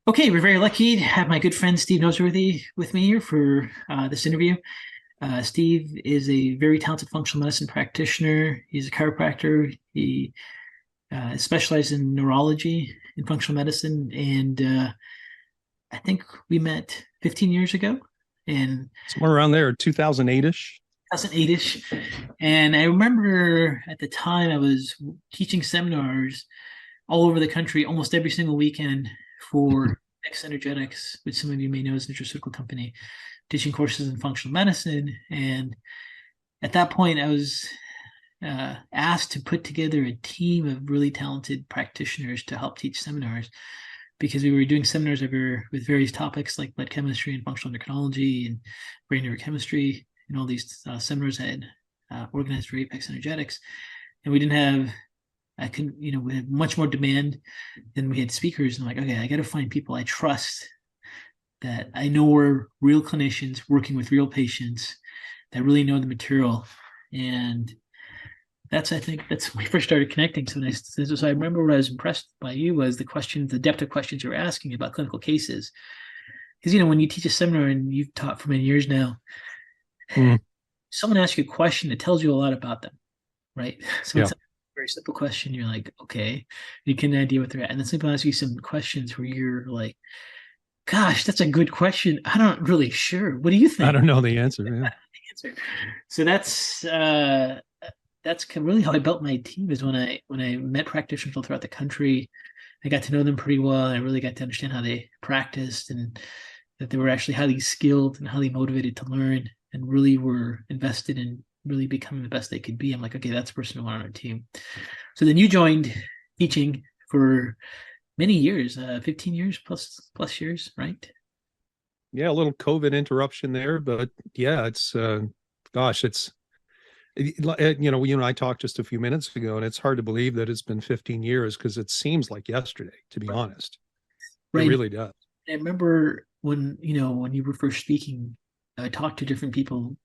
Okay, we're very lucky to have my good friend Steve Noseworthy with me here for this interview. Steve is a very talented functional medicine practitioner. He's a chiropractor. He specializes in neurology and functional medicine. And I think we met 15 years ago in Somewhere around there, 2008-ish. 2008-ish. And I remember at the time I was teaching seminars all over the country almost every single weekend for X Energetics, which some of you may know is a nutraceutical company, teaching courses in functional medicine. And at that point, I was asked to put together a team of really talented practitioners to help teach seminars because we were doing seminars with various topics like blood chemistry and functional endocrinology and brain neurochemistry and all these seminars I had organized for Apex Energetics. And we didn't have we had much more demand than we had speakers. And I'm like, okay, I got to find people I trust that I know are real clinicians working with real patients that really know the material. And I think that's when we first started connecting. So I remember what I was impressed by you was the depth of questions you were asking about clinical cases. Because, when you teach a seminar and you've taught for many years now, Mm, someone asks you a question that tells you a lot about them, right? So yeah. it's a very simple question. You're like, okay, you get an idea what they're at. And then somebody asks you some questions where you're like, gosh, that's a good question. I'm not really sure. What do you I think? don't know the answer. Yeah. Answer. So that's really how I built my team is when I met practitioners all throughout the country. I got to know them pretty well. I really got to understand how they practiced and that they were actually highly skilled and highly motivated to learn and really were invested in really becoming the best they could be. I'm like, okay, that's the person we want on our team. So then you joined teaching for many years, 15 years plus years, right? Yeah. A little COVID interruption there, but yeah, gosh, you and I talked just a few minutes ago, and it's hard to believe that it's been 15 years because it seems like yesterday, to be honest. It Right. really does. I remember when you were first speaking, I talked to different people,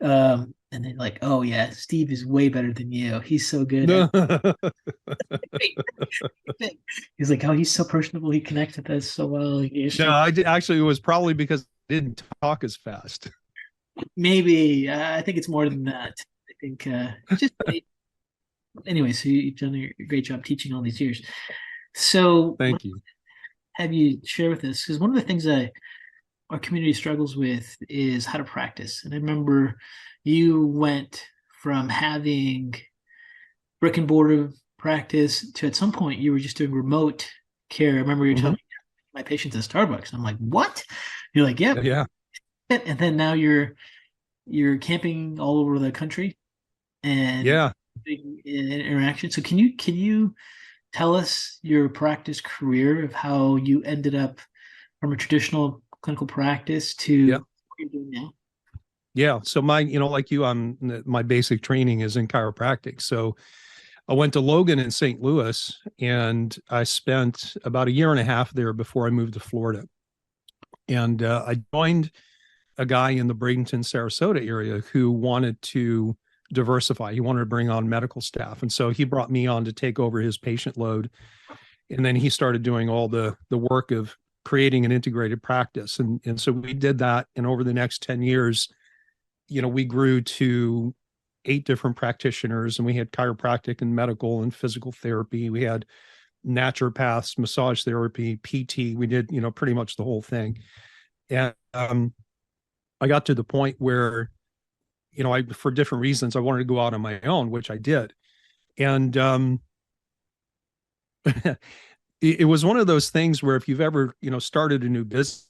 and they're like, "Oh yeah, Steve is way better than you. He's so good." No, He's like, "Oh, he's so personable. He connects with us so well. He's so actually, it was probably because I didn't talk as fast. maybe. I think it's more than that. I think just anyway. So you've done a great job teaching all these years. So what Thank you. have you share with us? Because one of the things that our community struggles with is how to practice. And I remember you went from having brick and mortar practice to at some point you were just doing remote care. I remember you telling Hmm. me my patients at Starbucks. I'm like, what? You're like, yep. Yeah. And then now you're camping all over the country and Yeah. interaction. So can you tell us your practice career of how you ended up from a traditional clinical practice to Yeah. what you're doing now? Yeah. So like you, my basic training is in chiropractic. So I went to Logan in St. Louis and I spent about a year and a half there before I moved to Florida. And I joined a guy in the Bradenton, Sarasota area who wanted to diversify. He wanted to bring on medical staff. And so he brought me on to take over his patient load. And then he started doing all the work of creating an integrated practice. And so we did that. And over the next 10 years, we grew to 8 different practitioners, and we had chiropractic and medical and physical therapy. We had naturopaths, massage therapy, PT. We did, pretty much the whole thing. And I got to the point where, for different reasons, I wanted to go out on my own, which I did. And it was one of those things where if you've ever, started a new business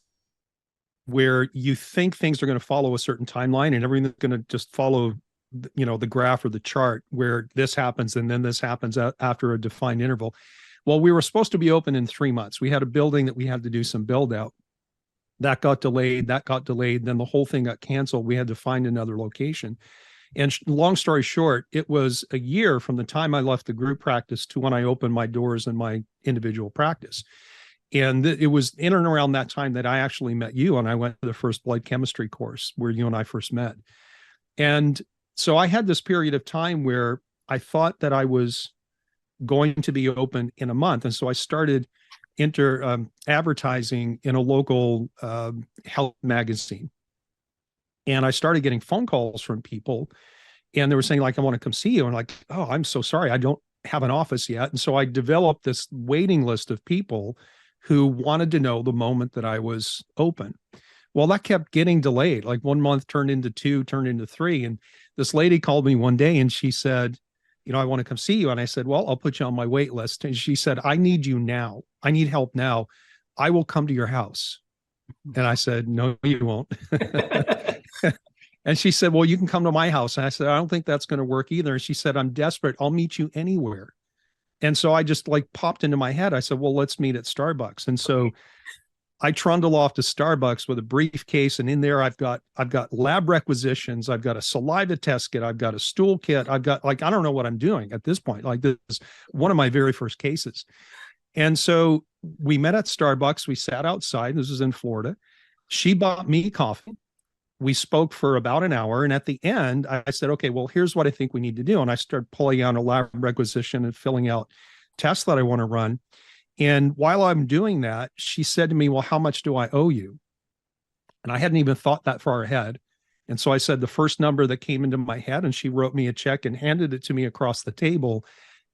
where you think things are going to follow a certain timeline and everything's going to just follow the graph or the chart where this happens and then this happens after a defined interval. Well, we were supposed to be open in 3 months. We had a building that we had to do some build out. That got delayed. Then the whole thing got canceled. We had to find another location. And long story short, it was a year from the time I left the group practice to when I opened my doors in my individual practice. And it was in and around that time that I actually met you, and I went to the first blood chemistry course where you and I first met. And so I had this period of time where I thought that I was going to be open in a month. And so I started advertising in a local health magazine. And I started getting phone calls from people, and they were saying, like, I want to come see you. And like, oh, I'm so sorry, I don't have an office yet. And so I developed this waiting list of people who wanted to know the moment that I was open. Well, that kept getting delayed. Like 1 month turned into 2, turned into 3. And this lady called me one day and she said, I want to come see you. And I said, well, I'll put you on my wait list. And she said, I need you now. I need help now. I will come to your house. And I said, no, you won't. And she said, well, you can come to my house. And I said, I don't think that's going to work either. And she said, I'm desperate. I'll meet you anywhere. And so I just like popped into my head. I said, well, let's meet at Starbucks. And so I trundle off to Starbucks with a briefcase. And in there, I've got lab requisitions. I've got a saliva test kit. I've got a stool kit. I've got I don't know what I'm doing at this point. Like, this is one of my very first cases. And so we met at Starbucks. We sat outside. This was in Florida. She bought me coffee. We spoke for about an hour. And at the end, I said, okay, well, here's what I think we need to do. And I started pulling out a lab requisition and filling out tests that I want to run. And while I'm doing that, she said to me, well, how much do I owe you? And I hadn't even thought that far ahead. And so I said the first number that came into my head, and she wrote me a check and handed it to me across the table.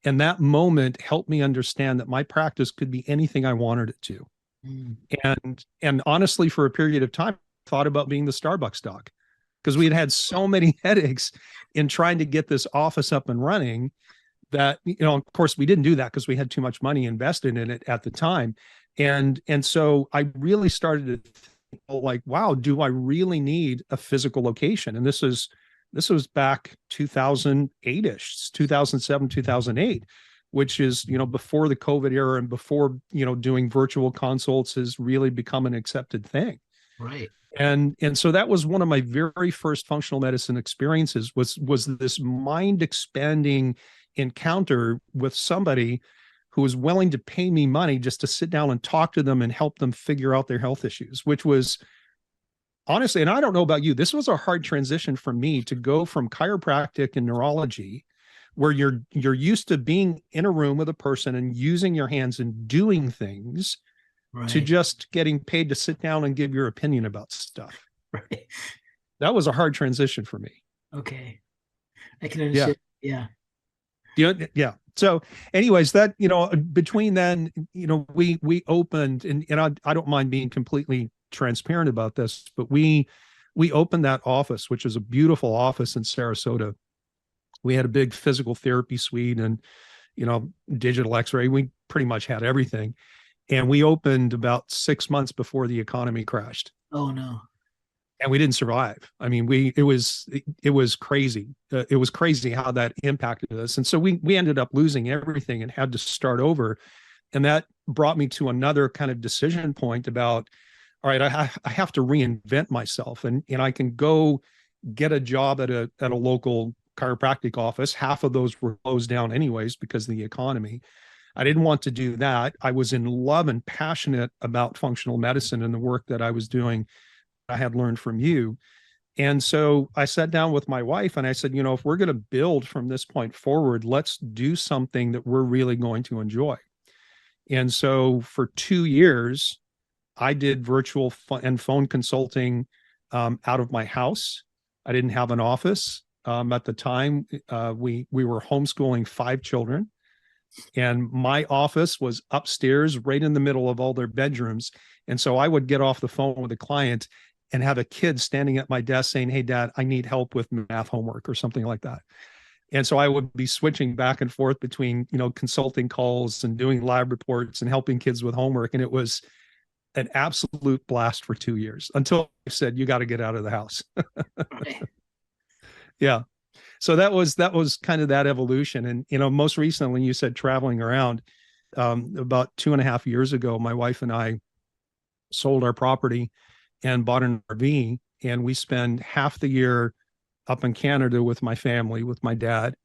And that moment helped me understand that my practice could be anything I wanted it to. And honestly, for a period of time, I thought about being the Starbucks doc, because we had so many headaches in trying to get this office up and running that, of course, we didn't do that because we had too much money invested in it at the time. And so I really started to think, like, wow, do I really need a physical location? And this was back 2008-ish, 2007, 2008, which is, before the COVID era and before, doing virtual consults has really become an accepted thing. Right. And so that was one of my very first functional medicine experiences, was this mind expanding encounter with somebody who was willing to pay me money just to sit down and talk to them and help them figure out their health issues, which was honestly, and I don't know about you, this was a hard transition for me to go from chiropractic and neurology, where you're used to being in a room with a person and using your hands and doing things, right, to just getting paid to sit down and give your opinion about stuff. Right. That was a hard transition for me. Okay. I can understand. Yeah. Yeah. So anyways, that, between then, we opened, and I don't mind being completely transparent about this, but we opened that office, which is a beautiful office in Sarasota. We had a big physical therapy suite and, digital x-ray. We pretty much had everything. And we opened about 6 months before the economy crashed. Oh no. And we didn't survive. I mean, it was crazy. It was crazy how that impacted us. And so we ended up losing everything and had to start over. And that brought me to another kind of decision point about, all right, I have to reinvent myself, and I can go get a job at a local chiropractic office. Half of those were closed down anyways because of the economy. I didn't want to do that. I was in love and passionate about functional medicine and the work that I was doing, I had learned from you. And so I sat down with my wife and I said, if we're going to build from this point forward, let's do something that we're really going to enjoy. And so for 2 years, I did virtual and phone consulting out of my house. I didn't have an office. At the time, we were homeschooling 5 children. And my office was upstairs, right in the middle of all their bedrooms. And so I would get off the phone with a client and have a kid standing at my desk saying, hey, Dad, I need help with math homework or something like that. And so I would be switching back and forth between, consulting calls and doing lab reports and helping kids with homework. And it was an absolute blast for 2 years until I said, you got to get out of the house. Okay. Yeah. So that was kind of that evolution. And, most recently, when you said traveling around, about 2.5 years ago, my wife and I sold our property and bought an RV, and we spend half the year up in Canada with my family, with my dad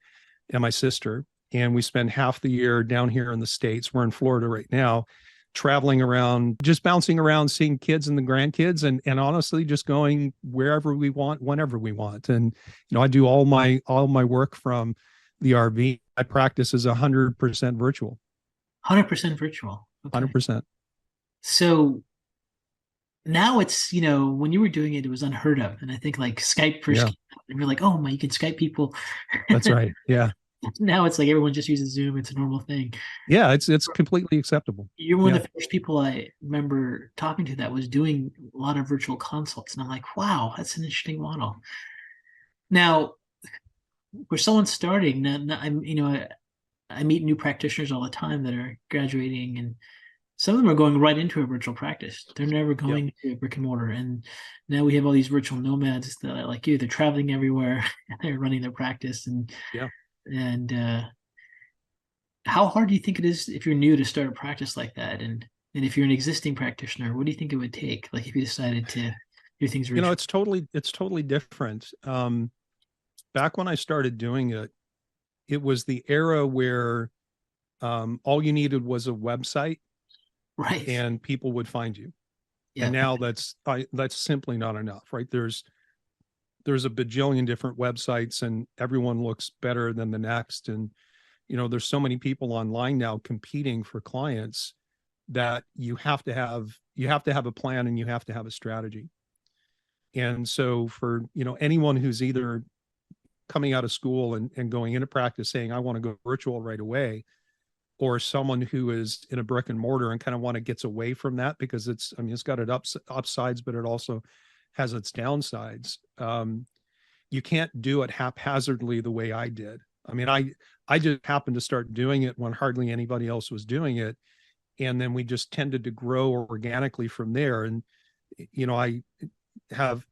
and my sister. And we spend half the year down here in the States. We're in Florida right now, traveling around, just bouncing around, seeing kids and the grandkids, and honestly, just going wherever we want, whenever we want. And, I do all my work from the RV. My practice is 100% virtual. 100% virtual. Okay. 100%. So now it's, when you were doing it, it was unheard of. And I think like Skype first Yeah, came out and we're like, oh my, you can Skype people. that's right. Yeah. Now it's like everyone just uses Zoom. It's a normal thing. Yeah, it's completely acceptable. You're one Yeah. of the first people I remember talking to that was doing a lot of virtual consults. And I'm like, wow, that's an interesting model. Now, for someone starting, I'm, I meet new practitioners all the time that are graduating, and some of them are going right into a virtual practice. They're never Yeah. going to a brick and mortar. And now we have all these virtual nomads that are like you. They're traveling everywhere. They're running their practice, Yeah. and how hard do you think it is if you're new to start a practice like that? And if you're an existing practitioner, what do you think it would take? Like if you decided to do things You know, virtual? it's totally different. Back when I started doing it, it was the era where all you needed was a website Right. and people would find you. And Yeah. now that's simply not enough, right? There's a bajillion different websites and everyone looks better than the next. And there's so many people online now competing for clients that you have to have a plan and you have to have a strategy. And so for anyone who's either coming out of school and going into practice saying I want to go virtual right away, or someone who is in a brick and mortar and kind of want to gets away from that because it's got its upsides, but it also has its downsides. You can't do it haphazardly the way I did. I mean, I just happened to start doing it when hardly anybody else was doing it, and then we just tended to grow organically from there. And I have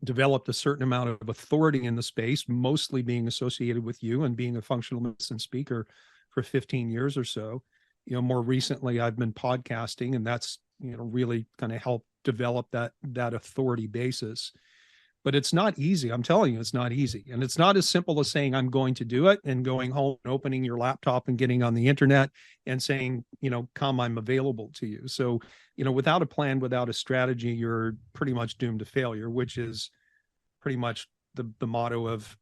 developed a certain amount of authority in the space, mostly being associated with you and being a functional medicine speaker for 15 years or so. More recently, I've been podcasting, and that's really kind of helped develop that authority basis. But it's not easy. I'm telling you, it's not easy. And it's not as simple as saying, I'm going to do it and going home and opening your laptop and getting on the internet and saying, come, I'm available to you. So, without a plan, without a strategy, you're pretty much doomed to failure, which is pretty much the motto of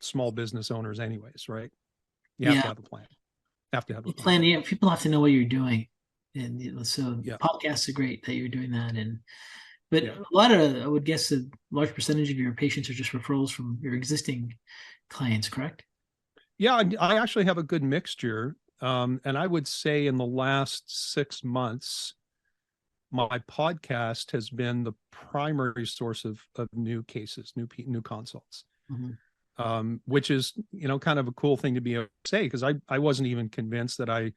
small business owners anyways, right? You have to Yeah. have a plan. Have to have a The plan. plan, yeah, people have to know what you're doing. And so Yeah. podcasts are great that you're doing that. But Yeah. a lot of, I would guess, a large percentage of your patients are just referrals from your existing clients, correct? Yeah. I actually have a good mixture. And I would say in the last 6 months, my podcast has been the primary source of new cases, new consults, Mhm. which is kind of a cool thing to be able to say because I wasn't even convinced that I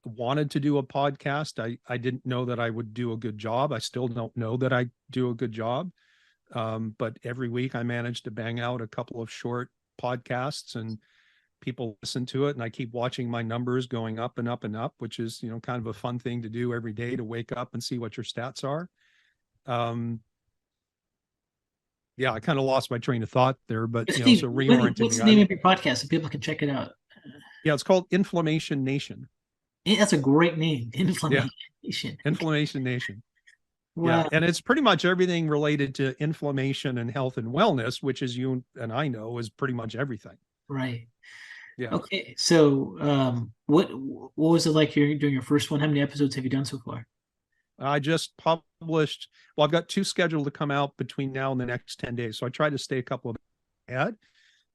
wanted to do a podcast. I didn't know that I would do a good job. I still don't know that I do a good job. But every week I managed to bang out a couple of short podcasts and people listen to it. And I keep watching my numbers going up and up and up, which is, kind of a fun thing to do every day to wake up and see what your stats are. Yeah, I kind of lost my train of thought there, but, Steve, so reorienting what's me, the name of your podcast so people can check it out? yeah, it's called Inflammation Nation. That's a great name, Yeah. Inflammation. Inflammation Nation. Yeah, Wow. and it's pretty much everything related to inflammation and health and wellness, which, as you and I know, is pretty much everything. Right. Yeah, Okay. So, what was it like you're doing your first one? How many episodes have you done so far? I just published. Well, I've got two scheduled to come out between now and the next 10 days, so I try to stay a couple of ahead.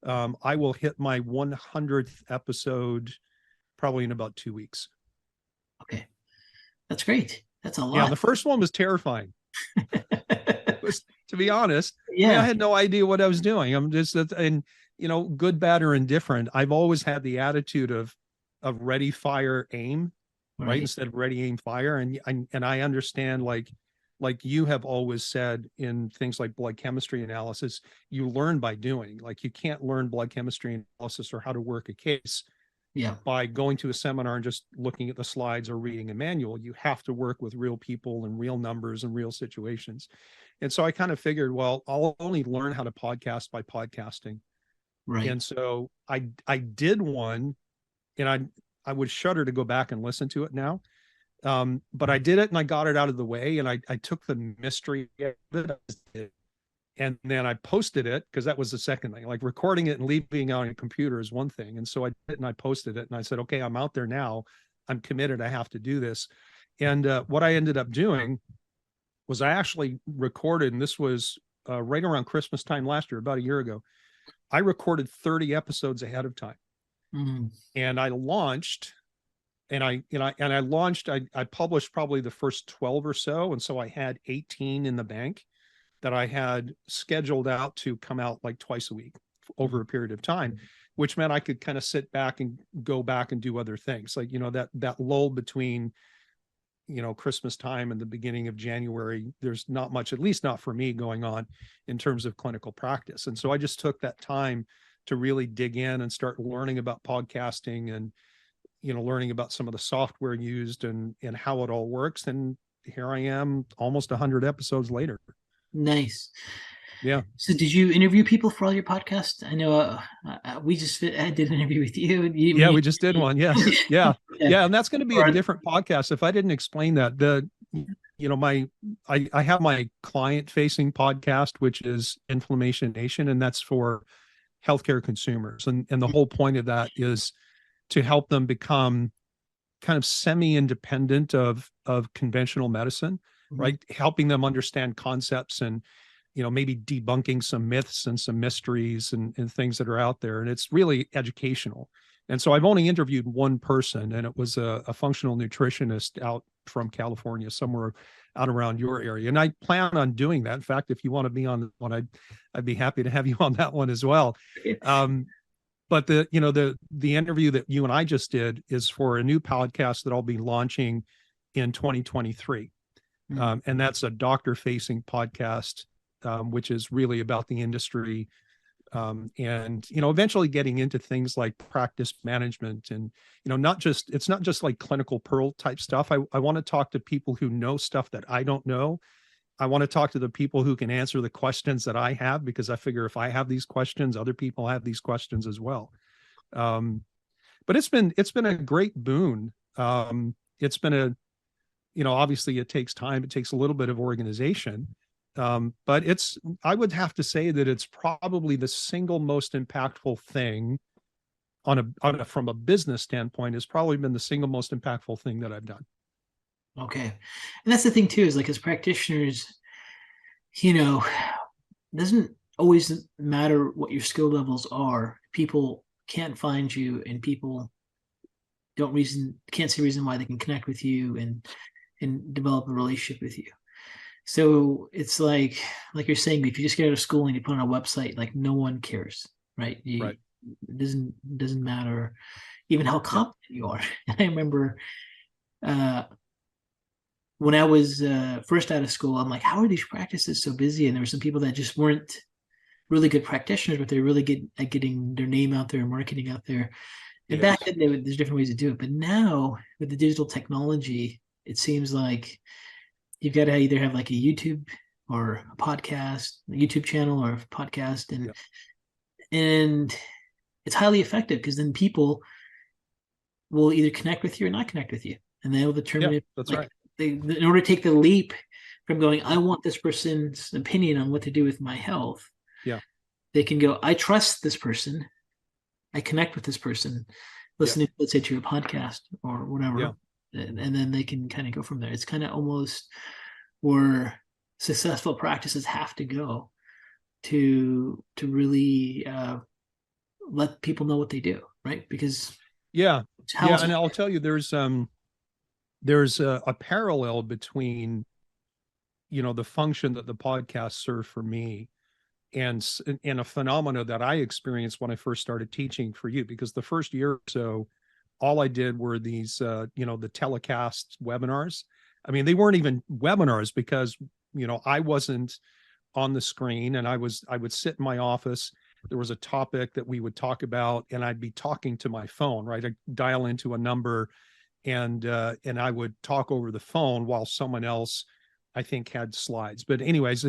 I will hit my 100th episode probably in about 2 weeks. Okay. That's great. That's a Yeah, and lot. the first one was terrifying. It was, to be honest. I mean, I Yeah. had no idea what I was doing. I'm just, and good, bad, or indifferent. I've always had the attitude of ready, fire, aim, right, Right. instead of ready, aim, fire. And I understand, like you have always said in things like blood chemistry analysis, you learn by doing. Like you can't learn blood chemistry analysis or how to work a case Yeah. by going to a seminar and just looking at the slides or reading a manual. You have to work with real people and real numbers and real situations. And so I kind of figured, well, I'll only learn how to podcast by podcasting. Right. And so I did one, and I would shudder to go back and listen to it now. But I did it and I got it out of the way, and I took the mystery of it, and then I posted it because that was the second thing. Like recording it and leaving it on a computer is one thing. And so I did it and I posted it and I said, okay, I'm out there now. I'm committed. I have to do this. And what I ended up doing was I actually recorded, and this was right around Christmas time last year, about a year ago. I recorded 30 episodes ahead of time, and I launched, and I published probably the first 12 or so, and so I had 18 in the bank that I had scheduled out to come out like twice a week over a period of time, which meant I could kind of sit back and go back and do other things, like that lull between Christmas time and the beginning of January. There's not much, at least not for me, going on in terms of clinical practice. And so I just took that time to really dig in and start learning about podcasting and learning about some of the software used and how it all works. And here I am almost 100 episodes later. Nice. Yeah. So did you interview people for all your podcasts? I know I did an interview with you. We just did one. Yes. Yeah. And that's going to be a different podcast. If I didn't explain that, I have my client facing podcast, which is Inflammation Nation, and that's for healthcare consumers. And the whole point of that is to help them become kind of semi-independent of conventional medicine, right? Helping them understand concepts and maybe debunking some myths and some mysteries and things that are out there. And it's really educational. And so I've only interviewed one person, and it was a functional nutritionist out from California, somewhere out around your area. And I plan on doing that. In fact, if you want to be on one, I'd be happy to have you on that one as well. But the interview that you and I just did is for a new podcast that I'll be launching in 2023. And that's a doctor-facing podcast, which is really about the industry, and eventually getting into things like practice management and it's not just like clinical pearl type stuff. I want to talk to people who know stuff that I don't know. I want to talk to the people who can answer the questions that I have, because I figure if I have these questions, other people have these questions as well. But it's been a great boon. It's been obviously it takes time. It takes a little bit of organization. But I would have to say that it's probably the single most impactful thing from a business standpoint, has probably been the single most impactful thing that I've done. Okay. And that's the thing too, is like as practitioners, it doesn't always matter what your skill levels are. People can't find you, and people can't see reason why they can connect with you and develop a relationship with you. So it's like you're saying, if you just get out of school and you put on a website, like no one cares, right? Right. It doesn't matter even how competent you are. And I remember when I was first out of school, I'm like, how are these practices so busy? And there were some people that just weren't really good practitioners, but they're really good at getting their name out there and marketing out there. And back then, there's different ways to do it. But now with the digital technology, it seems like you've got to either have like a YouTube or a podcast, a YouTube channel or a podcast, and it's highly effective, because then people will either connect with you or not connect with you, and they will determine if, that's like, right. In order to take the leap from going, I want this person's opinion on what to do with my health. Yeah, they can go, I trust this person, I connect with this person, listening, let's say, to your podcast or whatever. Yeah. And then they can kind of go from there. It's kind of almost where successful practices have to go to really let people know what they do, right? Because and I'll tell you, there's a parallel between the function that the podcast served for me and a phenomena that I experienced when I first started teaching for you, because the first year or so, all I did were these, the telecast webinars. I mean, they weren't even webinars, because, I wasn't on the screen, and I would sit in my office. There was a topic that we would talk about, and I'd be talking to my phone, right? I'd dial into a number, and I would talk over the phone while someone else, I think, had slides. But anyways,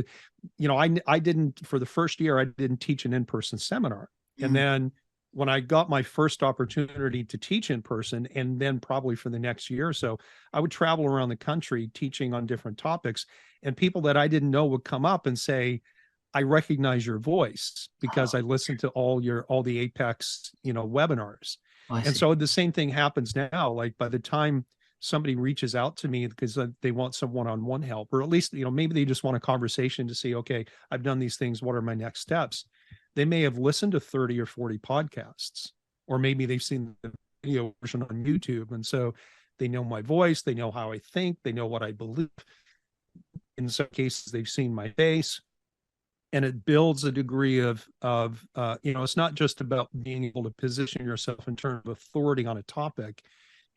I didn't, for the first year, I didn't teach an in-person seminar. And then when I got my first opportunity to teach in person, and then probably for the next year or so, I would travel around the country teaching on different topics, and people that I didn't know would come up and say, I recognize your voice because I listened to all the Apex, webinars. Oh, I And see. so the same thing happens now. Like by the time somebody reaches out to me because they want some one-on-one help, or at least, maybe they just want a conversation to see, okay, I've done these things. What are my next steps? They may have listened to 30 or 40 podcasts, or maybe they've seen the video version on YouTube. And so they know my voice, they know how I think, they know what I believe. In some cases, they've seen my face, and it builds a degree of it's not just about being able to position yourself in terms of authority on a topic.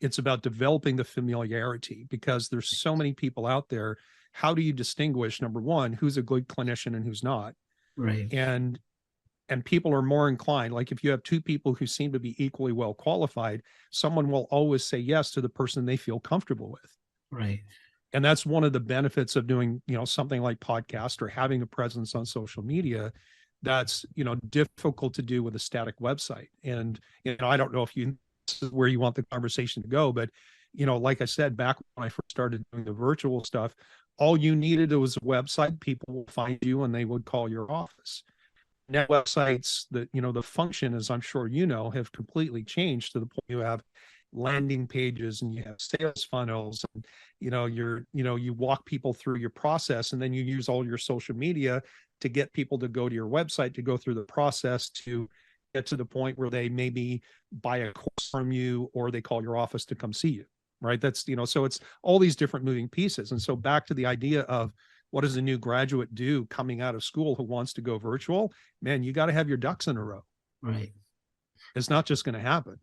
It's about developing the familiarity, because there's so many people out there. How do you distinguish, number one, who's a good clinician and who's not? Right. And people are more inclined, like if you have two people who seem to be equally well qualified, someone will always say yes to the person they feel comfortable with. Right. And that's one of the benefits of doing, something like podcast or having a presence on social media. That's, difficult to do with a static website. And, I don't know if this is where you want the conversation to go, but, like I said, back when I first started doing the virtual stuff, all you needed was a website. People will find you and they would call your office. Now websites, the function, as I'm sure have completely changed to the point you have landing pages and you have sales funnels, and you walk people through your process, and then you use all your social media to get people to go to your website, to go through the process, to get to the point where they maybe buy a course from you, or they call your office to come see you. Right. That's, so it's all these different moving pieces. And so back to the idea of, what does a new graduate do coming out of school who wants to go virtual? Man, you got to have your ducks in a row. Right. It's not just going to happen.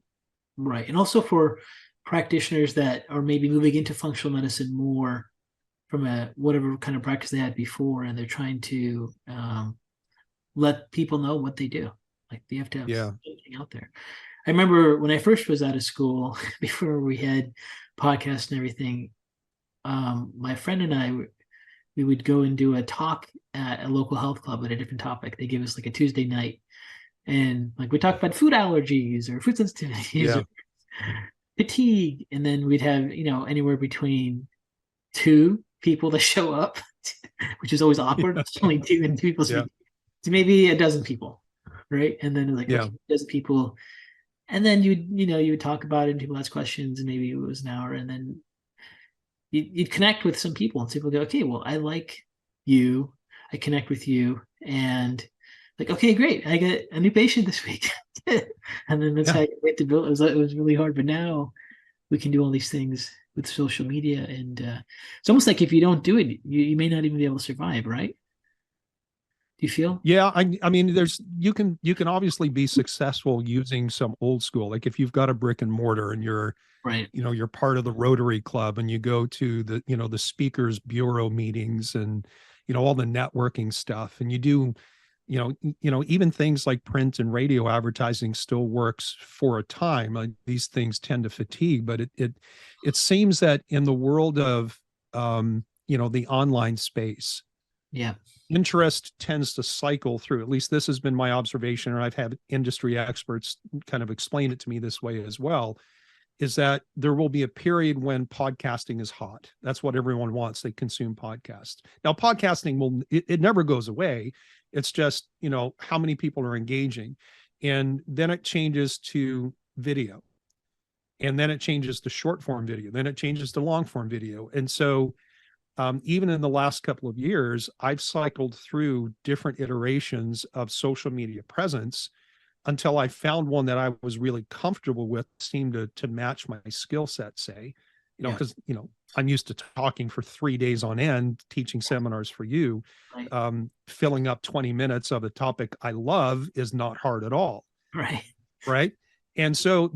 Right. And also for practitioners that are maybe moving into functional medicine more from a whatever kind of practice they had before, and they're trying to let people know what they do. Like they have to have something out there. I remember when I first was out of school, before we had podcasts and everything, my friend and I, we would go and do a talk at a local health club at a different topic. They give us like a Tuesday night, and like we talk about food allergies or food sensitivities or fatigue, and then we'd have anywhere between 2 people to show up, which is always awkward. Only 2 and 2 people to maybe a dozen people, right? And then like okay, a dozen people, and then you would talk about it, and people ask questions, and maybe it was an hour, and then you'd connect with some people, and people go, okay, well, I like you, I connect with you, and like, okay, great, I get a new patient this week. And then that's how you get to build. It was really hard, but now we can do all these things with social media, and it's almost like if you don't do it, you may not even be able to survive, right? Do you feel? Yeah, I mean, you can obviously be successful using some old school. Like if you've got a brick and mortar and you're right, you're part of the Rotary Club, and you go to the the speakers bureau meetings, and all the networking stuff, and you do even things like print and radio advertising still works for a time. These things tend to fatigue, but it seems that in the world of the online space, interest tends to cycle through. At least this has been my observation, or I've had industry experts kind of explain it to me this way as well, is that there will be a period when podcasting is hot. That's what everyone wants. They consume podcasts. Now, podcasting it never goes away. It's just, how many people are engaging. And then it changes to video. And then it changes to short form video. Then it changes to long form video. And so even in the last couple of years, I've cycled through different iterations of social media presence until I found one that I was really comfortable with, seemed to match my skill set, say, because, I'm used to talking for 3 days on end, teaching seminars for you. Filling up 20 minutes of a topic I love is not hard at all. Right. Right. And so,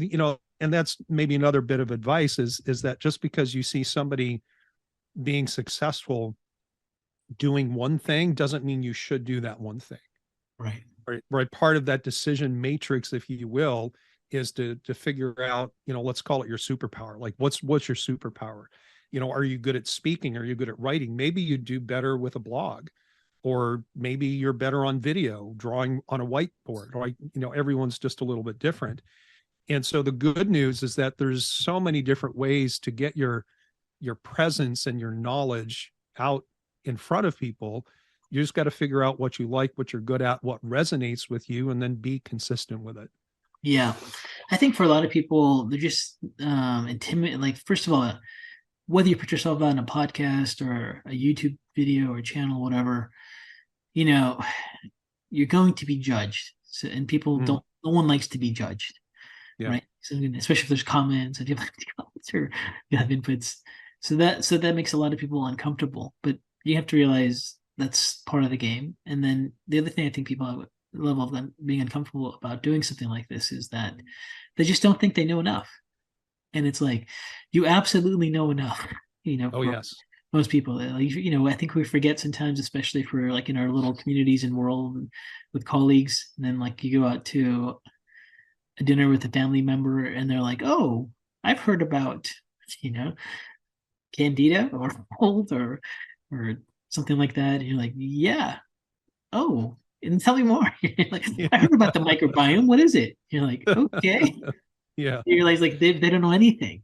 and that's maybe another bit of advice is that just because you see somebody being successful doing one thing doesn't mean you should do that one thing. Right. Right. Part of that decision matrix, if you will, is to figure out, let's call it your superpower. Like what's your superpower? Are you good at speaking? Are you good at writing? Maybe you do better with a blog, or maybe you're better on video, drawing on a whiteboard. Like, everyone's just a little bit different. And so the good news is that there's so many different ways to get your presence and your knowledge out in front of people. You just got to figure out what you like, what you're good at, what resonates with you, and then be consistent with it. Yeah. I think for a lot of people, they're just intimidated. Like, first of all, whether you put yourself on a podcast or a YouTube video or channel, whatever, you know, you're going to be judged. So, and people Mhm. don't, no one likes to be judged, Yeah. right? So, especially if there's comments and you have comments or you have inputs. So that makes a lot of people uncomfortable. But you have to realize that's part of the game. And then the other thing I think people have a level of them being uncomfortable about doing something like this is that they just don't think they know enough. And it's like you absolutely know enough, Oh, for yes. most people. Like, I think we forget sometimes, especially for like in our little communities and world and with colleagues. And then like you go out to a dinner with a family member and they're like, "Oh, I've heard about, you know, candida or mold or something like that." And you're like, "Yeah, oh, and tell me more." You're like, Yeah. "I heard about the microbiome. What is it?" You're like, "Okay." Yeah. You realize like they don't know anything.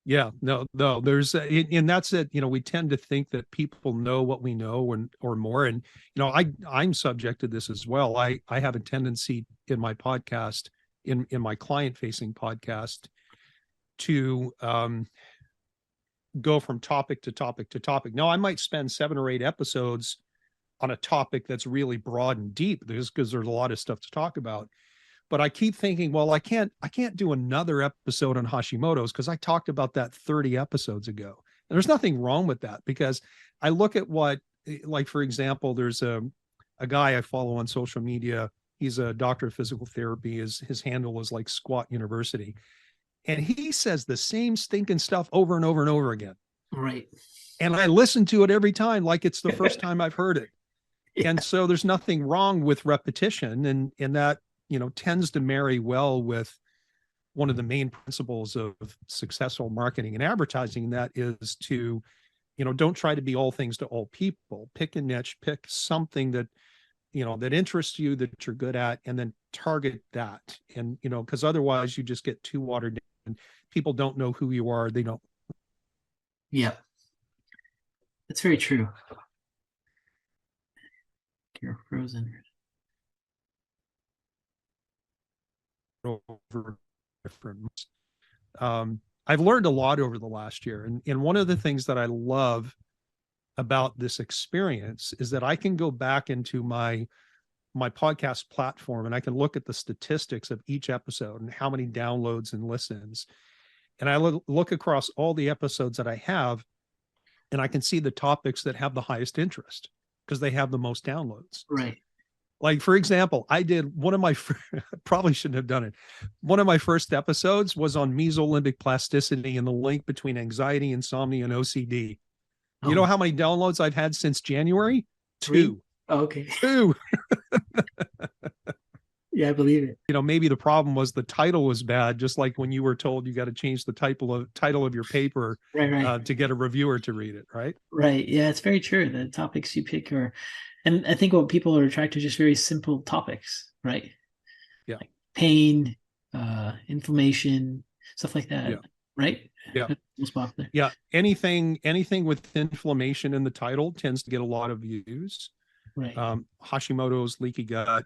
Yeah, no, no, there's, and that's it. We tend to think that people know what we know and or more. And, I'm subject to this as well. I have a tendency in my podcast, in my client facing podcast to, go from topic to topic to topic. Now, I might spend 7 or 8 episodes on a topic that's really broad and deep because there's a lot of stuff to talk about. But I keep thinking, well, I can't do another episode on Hashimoto's because I talked about that 30 episodes ago. And there's nothing wrong with that, because I look at what, like, for example, there's a guy I follow on social media. He's a doctor of physical therapy. His handle is like Squat University. And he says the same stinking stuff over and over and over again. Right. And I listen to it every time like it's the first time I've heard it. And Yeah. so there's nothing wrong with repetition, and that, tends to marry well with one of the main principles of successful marketing and advertising. That is to, don't try to be all things to all people. Pick a niche, pick something that, that interests you, that you're good at, and then target that. And, because otherwise you just get too watered down. People don't know who you are. They don't Yeah. That's very true. You're frozen. know over different. I've learned a lot over the last year. And one of the things that I love about this experience is that I can go back into my podcast platform and I can look at the statistics of each episode and how many downloads and listens. And I look across all the episodes that I have, and I can see the topics that have the highest interest because they have the most downloads. Right. Like, for example, I did one of my probably shouldn't have done it. One of my first episodes was on mesolimbic plasticity and the link between anxiety, insomnia, and OCD. You know Oh, how many downloads I've had since January? three? Two. Oh, okay. Two. Yeah, I believe it. Maybe the problem was the title was bad, just like when you were told you got to change the title of your paper Right, right, to get a reviewer to read it, right? right. Yeah, it's very true. The topics you pick are, and I think what people are attracted to just very simple topics, right? Yeah. Like pain, inflammation, stuff like that, Yeah. right? Yeah. That's most popular. Yeah. Anything with inflammation in the title tends to get a lot of views. Right, Hashimoto's, leaky gut,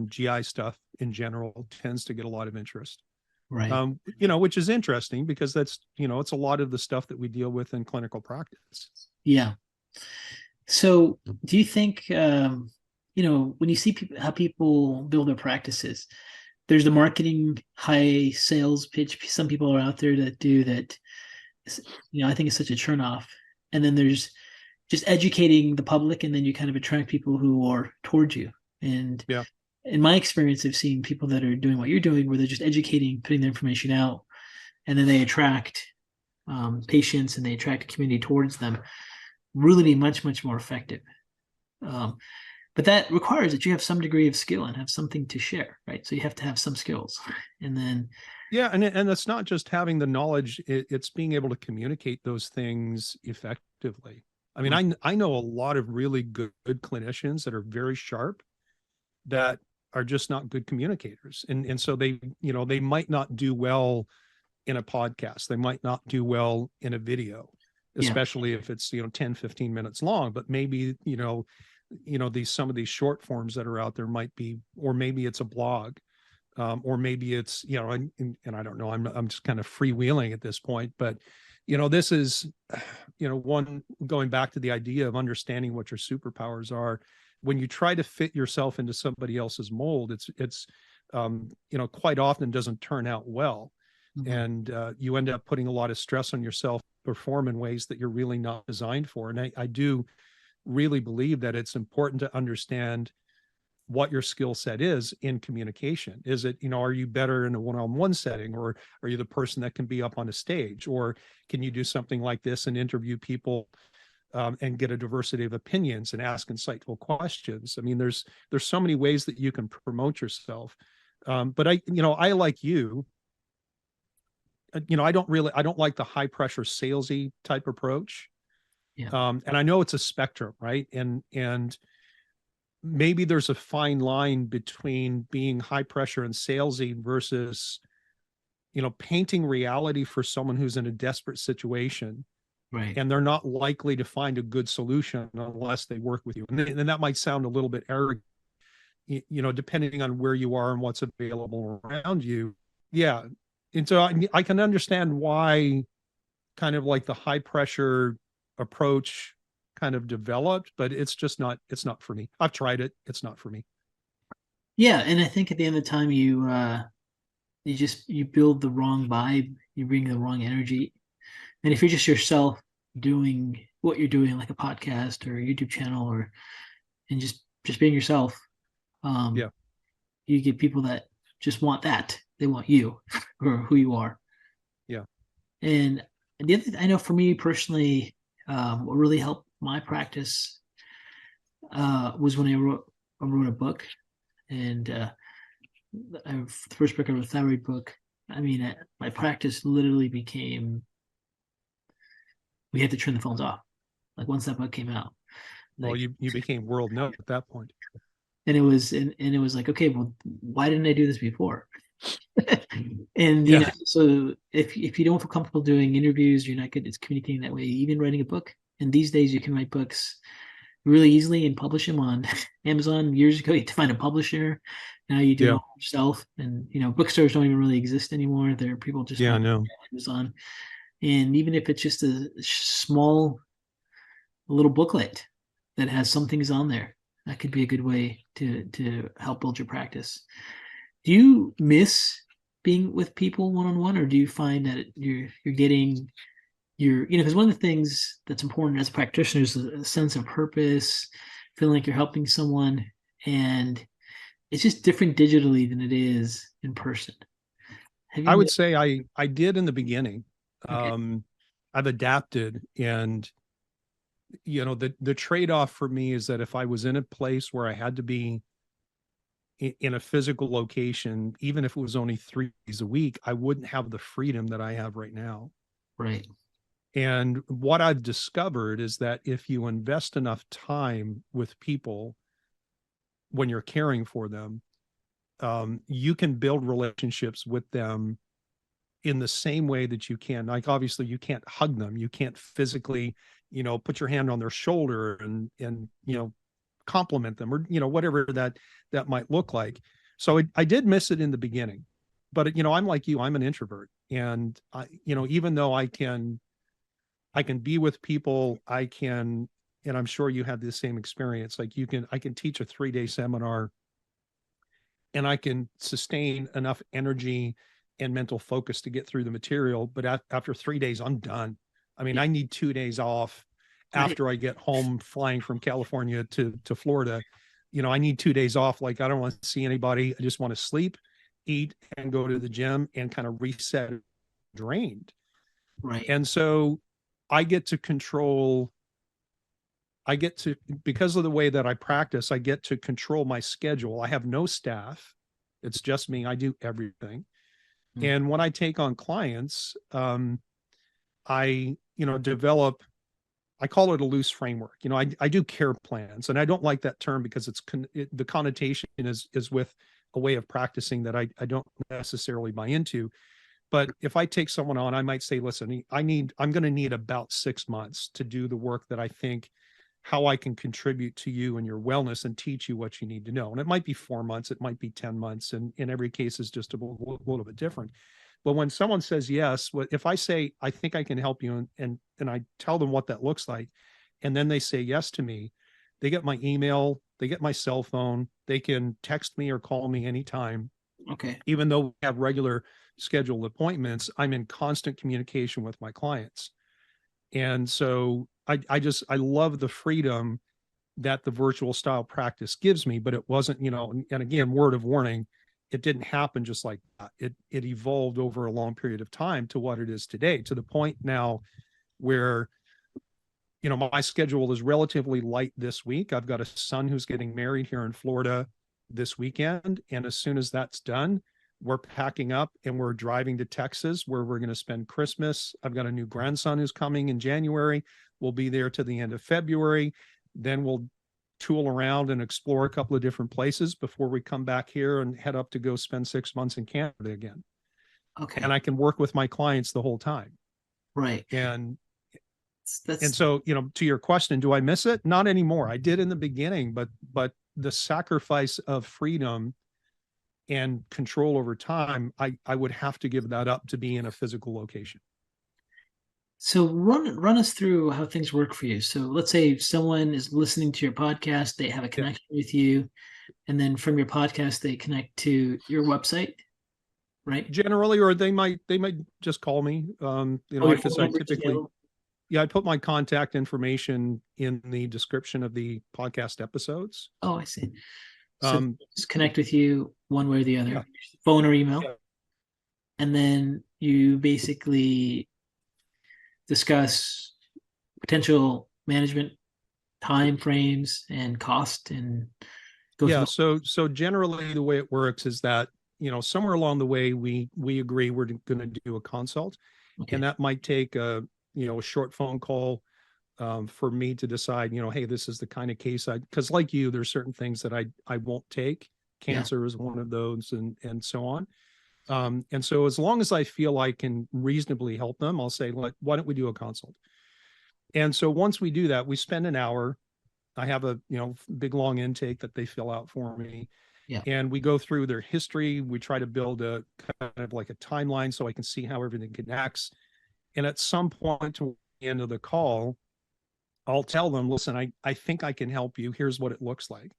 GI stuff in general tends to get a lot of interest. right. Which is interesting because that's, it's a lot of the stuff that we deal with in clinical practice. Yeah. So, do you think, when you see how people build their practices, there's the marketing high sales pitch some people are out there that do that, I think it's such a turn off. And then there's just educating the public, and then you kind of attract people who are towards you. And Yeah. in my experience, I've seen people that are doing what you're doing, where they're just educating, putting the information out, and then they attract patients and they attract a community towards them, really be much, much more effective. Um, but that requires that you have some degree of skill and have something to share, right? So you have to have some skills. And then, Yeah. And it's not just having the knowledge, it's being able to communicate those things effectively. I mean, I know a lot of really good clinicians that are very sharp that are just not good communicators. And so they might not do well in a podcast. They might not do well in a video, yeah, especially if it's, 10, 15 minutes long, but maybe, some of these short forms that are out there might be, or maybe it's a blog. or maybe it's, and I don't know, I'm just kind of freewheeling at this point, but this is, one, going back to the idea of understanding what your superpowers are. When you try to fit yourself into somebody else's mold, it's quite often doesn't turn out well. Mhm. And you end up putting a lot of stress on yourself, perform in ways that you're really not designed for. And I do really believe that it's important to understand what your skill set is in communication. Is it, are you better in a one-on-one setting, or are you the person that can be up on a stage, or can you do something like this and interview people, and get a diversity of opinions and ask insightful questions? I mean, there's so many ways that you can promote yourself. But I like you, I don't like the high pressure salesy type approach. Yeah. And I know it's a spectrum, right? And maybe there's a fine line between being high pressure and salesy versus, painting reality for someone who's in a desperate situation, Right. and they're not likely to find a good solution unless they work with you. And that might sound a little bit arrogant, depending on where you are and what's available around you. Yeah. And so I can understand why kind of like the high pressure approach kind of developed, but it's not for me. I've tried it. It's not for me. Yeah, and I think at the end of the time, you build the wrong vibe, you bring the wrong energy, and if you're just yourself doing what you're doing, like a podcast or a YouTube channel, or and just being yourself, um, Yeah. you get people that just want that. They want you or who you are. Yeah. And the other, I know for me personally, what really helped my practice was when I wrote a book, and the first book I wrote, a thyroid book. I mean, my practice literally became, we had to turn the phones off. Like once that book came out, Well, like, you became world known at that point. and it was like, okay, well, why didn't I do this before? And Yeah. so if you don't feel comfortable doing interviews, you're not good at communicating that way. Even writing a book, and these days you can write books really easily and publish them on Amazon. Years ago, you had to find a publisher. Now you do it Yeah. all yourself, and bookstores don't even really exist anymore. There are people just Yeah. buying No. Amazon, and even if it's just a small little booklet that has some things on there, that could be a good way to help build your practice. Do you miss being with people one on one, or do you find that you're getting because one of the things that's important as a practitioner is a sense of purpose, feeling like you're helping someone, and it's just different digitally than it is in person. Have I you would met? say I did in the beginning. Okay. I've adapted, and the trade-off for me is that if I was in a place where I had to be in a physical location, even if it was only 3 days a week, I wouldn't have the freedom that I have right now. Right. And what I've discovered is that if you invest enough time with people when you're caring for them, you can build relationships with them in the same way that you can. Like, obviously, you can't hug them, you can't physically, put your hand on their shoulder and compliment them, or whatever that might look like. So I did miss it in the beginning, but I'm like you, I'm an introvert, and even though I can be with people, and I'm sure you had the same experience. Like, I can teach a 3-day seminar, and I can sustain enough energy and mental focus to get through the material. But after 3 days, I'm done. I mean, Yeah. I need 2 days off Right. after I get home flying from California to Florida. I need 2 days off. Like, I don't want to see anybody. I just want to sleep, eat, and go to the gym and kind of reset, drained. Right. And so I get to control, because of the way that I practice, I get to control my schedule. I have no staff. It's just me. I do everything. Mm. And when I take on clients, I, develop, I call it a loose framework. I do care plans, and I don't like that term because the connotation is with a way of practicing that I don't necessarily buy into. But if I take someone on, I might say, listen, I'm going to need about 6 months to do the work that I think how I can contribute to you and your wellness and teach you what you need to know. And it might be 4 months, it might be 10 months, and in every case is just a little bit different. But when someone says yes, if I say, I think I can help you, and I tell them what that looks like, and then they say yes to me, they get my email, they get my cell phone, they can text me or call me anytime. Okay. Even though we have regular scheduled appointments, I'm in constant communication with my clients. And so I love the freedom that the virtual style practice gives me, but it wasn't, and again, word of warning, it didn't happen just like that. It evolved over a long period of time to what it is today, to the point now where, my schedule is relatively light this week. I've got a son who's getting married here in Florida this weekend. And as soon as that's done, we're packing up and we're driving to Texas, where we're going to spend Christmas. I've got a new grandson who's coming in January. We'll be there to the end of February. Then we'll tool around and explore a couple of different places before we come back here and head up to go spend 6 months in Canada again. Okay. And I can work with my clients the whole time. Right. And That's so, to your question, do I miss it? Not anymore. I did in the beginning, but the sacrifice of freedom and control over time, I would have to give that up to be in a physical location. So run us through how things work for you. So let's say someone is listening to your podcast, they have a connection with you, and then from your podcast they connect to your website, right? Generally, or they might just call me. Because I typically, I put my contact information in the description of the podcast episodes. Oh, I see. So just connect with you one way or the other, phone or email. And then you basically discuss potential management time frames and cost and go so generally the way it works is that, somewhere along the way we agree we're going to do a consult. Okay. And that might take a short phone call for me to decide, hey, this is the kind of case because like you, there's certain things that I won't take. Cancer is one of those, and so on. And so as long as I feel I can reasonably help them, I'll say, why don't we do a consult? And so once we do that, we spend an hour. I have a, big long intake that they fill out for me. Yeah. And we go through their history. We try to build a kind of like a timeline so I can see how everything connects. And at some point to the end of the call, I'll tell them, listen, I think I can help you. Here's what it looks like.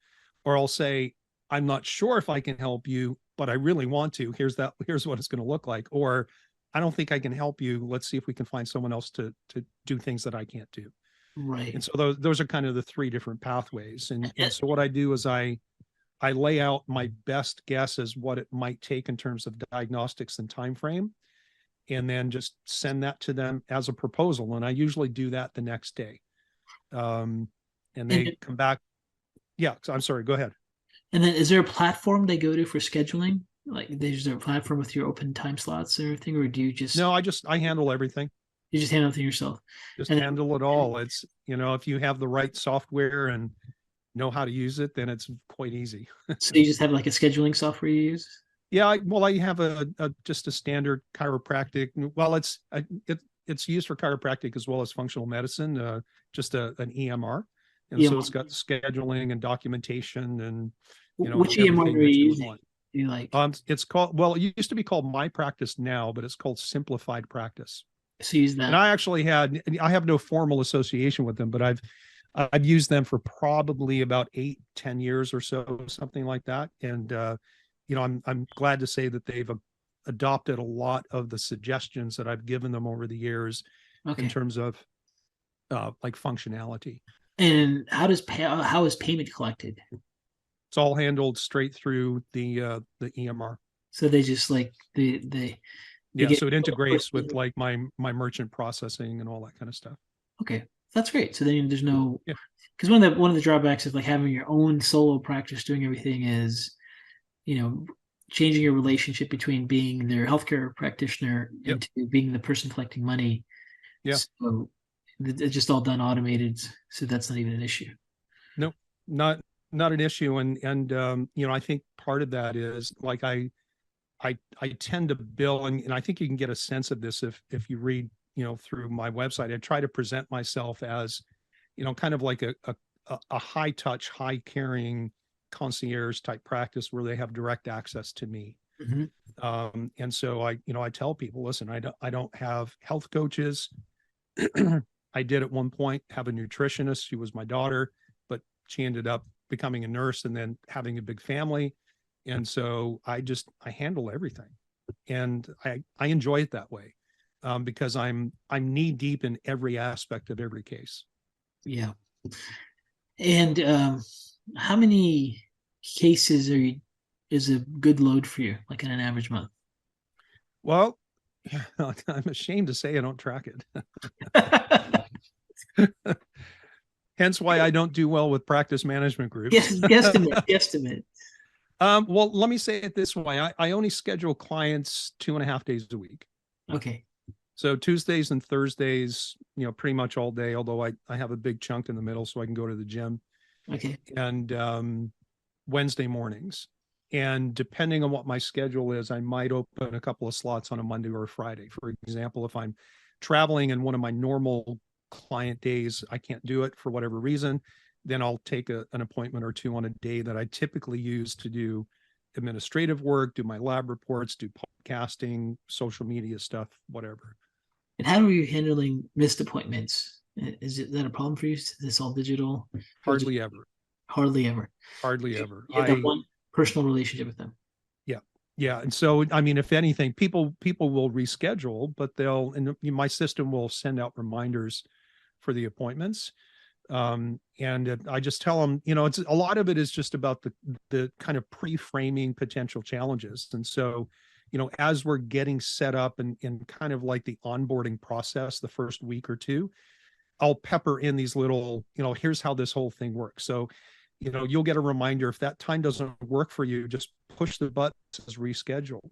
Or I'll say, I'm not sure if I can help you, but I really want to. Here's what it's going to look like. Or I don't think I can help you. Let's see if we can find someone else to do things that I can't do. Right. And so those are kind of the three different pathways. And so what I do is I lay out my best guess as what it might take in terms of diagnostics and time frame, and then just send that to them as a proposal. And I usually do that the next day. And they come back. Yeah, I'm sorry, go ahead. And then is there a platform they go to for scheduling? Like, is there a platform with your open time slots and everything, or do you just? No, I handle everything. You just handle everything yourself. Just handle it all. It's, if you have the right software and know how to use it, then it's quite easy. So you just have like a scheduling software you use? Yeah, I have just a standard chiropractic. Well, it's used for chiropractic as well as functional medicine. Just an EMR, and so it's got scheduling and documentation and which EMR are you using? You like? It's called, well, it used to be called My Practice now, but it's called Simplified Practice. So use that. And I have no formal association with them, but I've used them for probably about 8-10 years or so, something like that. And I'm glad to say that they've adopted a lot of the suggestions that I've given them over the years in terms of like functionality. And how is payment collected? It's all handled straight through the EMR. So they just like so it integrates with like my merchant processing and all that kind of stuff. Okay, that's great. So then there's no, because one of the drawbacks of like having your own solo practice doing everything is, changing your relationship between being their healthcare practitioner into being the person collecting money. Yeah. So it's just all done automated. So that's not even an issue. No, not an issue. And I think part of that is like I tend to bill, and I think you can get a sense of this if you read, through my website. I try to present myself as, kind of like a high touch, high caring concierge type practice where they have direct access to me. Mm-hmm. And so I tell people, listen, I don't have health coaches. I did at one point have a nutritionist. She was my daughter, but she ended up becoming a nurse and then having a big family. And so I handle everything, and I enjoy it that way, because I'm knee deep in every aspect of every case. Yeah. And how many cases is a good load for you, like in an average month? Well, I'm ashamed to say I don't track it. Hence why I don't do well with practice management groups. Guesstimate. Well, let me say it this way. I only schedule clients 2.5 days a week. Okay. So Tuesdays and Thursdays, pretty much all day, although I have a big chunk in the middle so I can go to the gym. Okay. And Wednesday mornings. And depending on what my schedule is, I might open a couple of slots on a Monday or a Friday. For example, if I'm traveling and one of my normal client days, I can't do it for whatever reason, then I'll take an appointment or two on a day that I typically use to do administrative work, do my lab reports, do podcasting, social media stuff, whatever. And how are you handling missed appointments? Is that a problem for you? Is this all digital? Hardly ever. Hardly ever. Hardly ever. You have that one personal relationship with them. Yeah. Yeah. And so, I mean, if anything, people will reschedule, but and my system will send out reminders for the appointments. And I just tell them, it's a lot of it is just about the kind of pre-framing potential challenges. And so, as we're getting set up and kind of like the onboarding process, the first week or two, I'll pepper in these little, here's how this whole thing works. So, you'll get a reminder if that time doesn't work for you, just push the button that says reschedule.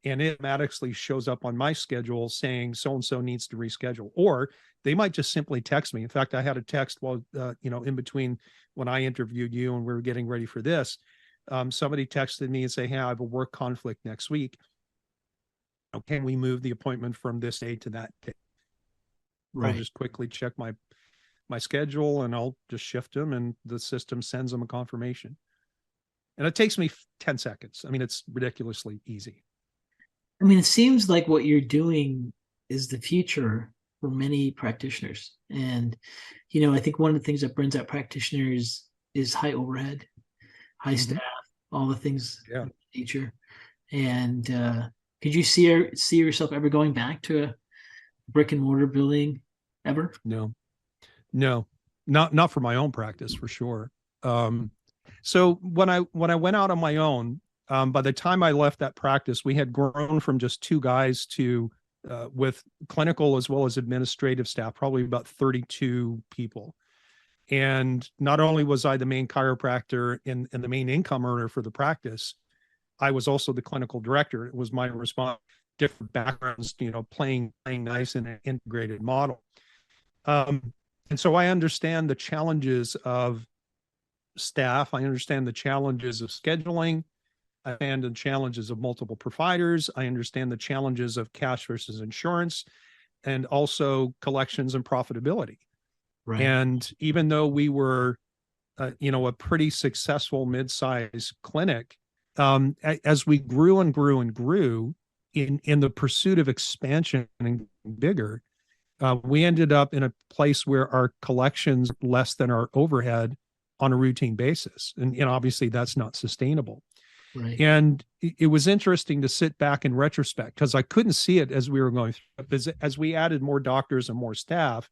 And it automatically shows up on my schedule saying so-and-so needs to reschedule. Or they might just simply text me. In fact, I had a text while, in between when I interviewed you and we were getting ready for this. Somebody texted me and say, hey, I have a work conflict next week. Can we move the appointment from this day to that day? Right. I'll just quickly check my schedule and I'll just shift them and the system sends them a confirmation. And it takes me 10 seconds. I mean, it's ridiculously easy. I mean, it seems like what you're doing is the future for many practitioners. And, I think one of the things that burns out practitioners is high overhead, high staff, all the things of that nature. And could you see yourself ever going back to a brick and mortar building ever? No, not for my own practice, for sure. So when I went out on my own, by the time I left that practice, we had grown from just 2 guys to with clinical as well as administrative staff, probably about 32 people. And not only was I the main chiropractor and the main income earner for the practice, I was also the clinical director. It was my response, different backgrounds, playing nice in an integrated model. And so I understand the challenges of staff. I understand the challenges of scheduling. I understand the challenges of multiple providers. I understand the challenges of cash versus insurance and also collections and profitability. Right. And even though we were, a pretty successful mid-size clinic, as we grew and grew and grew in the pursuit of expansion and bigger, we ended up in a place where our collections less than our overhead on a routine basis. And obviously that's not sustainable. Right. And it was interesting to sit back in retrospect because I couldn't see it as we were going through. As we added more doctors and more staff,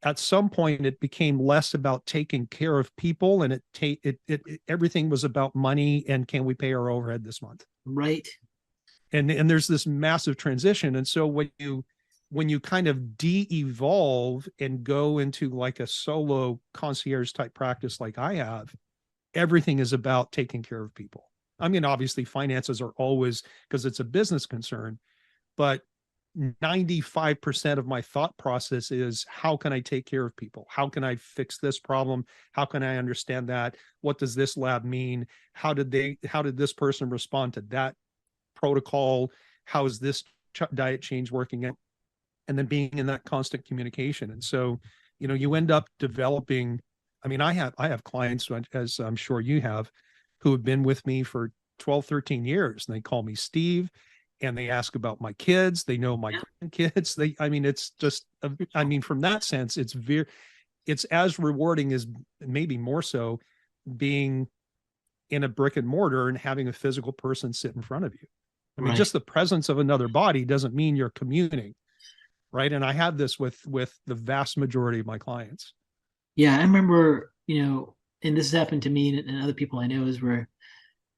at some point it became less about taking care of people and everything was about money and can we pay our overhead this month? Right. And there's this massive transition. And so when you kind of de-evolve and go into like a solo concierge type practice like I have, everything is about taking care of people. I mean, obviously finances are always, because it's a business concern, but 95% of my thought process is how can I take care of people? How can I fix this problem? How can I understand that? What does this lab mean? How did this person respond to that protocol? How is this diet change working out? And then being in that constant communication. And so, you end up developing. I mean, I have clients, as I'm sure you have, who have been with me for 12, 13 years, and they call me Steve, and they ask about my kids. They know my Yeah. grandkids. I mean, it's just, I mean, from that sense, it's as rewarding as, maybe more so, being in a brick and mortar and having a physical person sit in front of you. I mean, Right. just the presence of another body doesn't mean you're communing, right? And I have this with the vast majority of my clients. Yeah, I remember, and this has happened to me and other people I know is where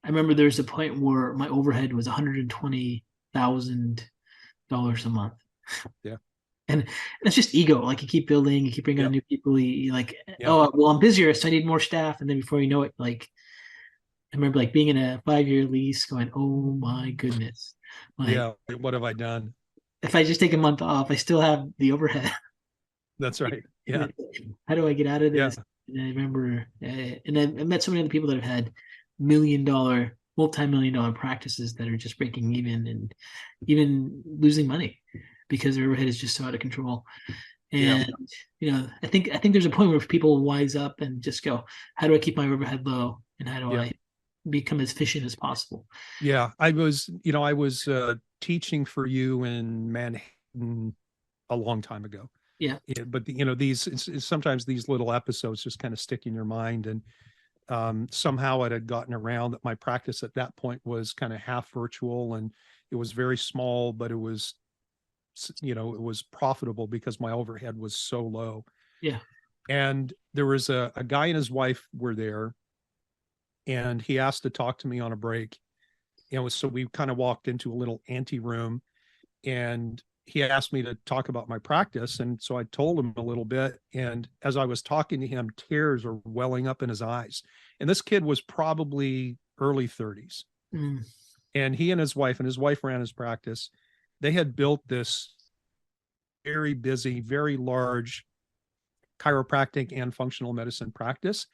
I remember there was a point where my overhead was $120,000 a month. Yeah. And it's just ego. Like you keep building, you keep bringing on Yep. new people. You like, Yep. oh, well, I'm busier, so I need more staff. And then before you know it, like I remember like being in a 5-year lease going, oh my goodness. Like Yeah. What have I done? if I just take a month off, I still have the overhead. That's right. Yeah. How do I get out of Yeah. this? And I remember, and I met so many other people that have had $1 million, multi-million-dollar practices that are just breaking even even losing money because their overhead is just so out of control. Yeah. And I think there's a point where people wise up and just go, how do I keep my overhead low, and how do Yeah. I become as efficient as possible? Yeah. I was teaching for you in Manhattan a long time ago. Yeah, Yeah, but sometimes these little episodes just kind of stick in your mind. And somehow it had gotten around that my practice at that point was kind of half virtual, and it was very small, but it was profitable because my overhead was so low. yeah, And there was a guy and his wife were there, and he asked to talk to me on a break. So we kind of walked into a little ante room, and he asked me to talk about my practice. And so I told him a little bit. And as I was talking to him, tears were welling up in his eyes. And this kid was probably early 30s. mm, And he and his wife ran his practice. They had built this very busy, very large chiropractic and functional medicine practice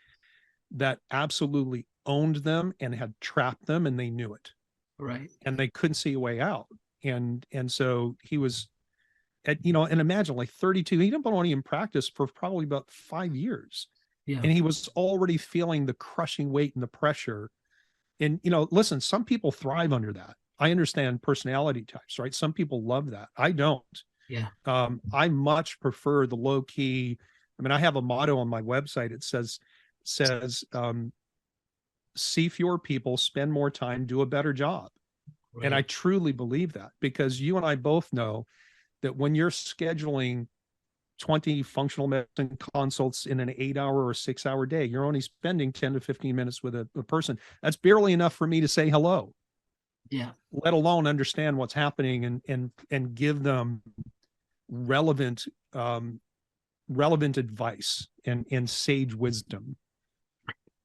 that absolutely owned them and had trapped them, and they knew it. right, And they couldn't see a way out. And so he was and imagine, like, 32, he didn't only in practice for probably about 5 years. yeah, And he was already feeling the crushing weight and the pressure. And, listen, some people thrive under that. I understand personality types, right? Some people love that. I don't. yeah, I much prefer the low key. I mean, I have a motto on my website. It says, see fewer people, spend more time, do a better job. And I right, truly believe that, because you and I both know that when you're scheduling 20 functional medicine consults in an 8-hour or 6-hour day, you're only spending 10 to 15 minutes with a person. That's barely enough for me to say hello, yeah. let alone understand what's happening and give them relevant relevant advice and sage wisdom.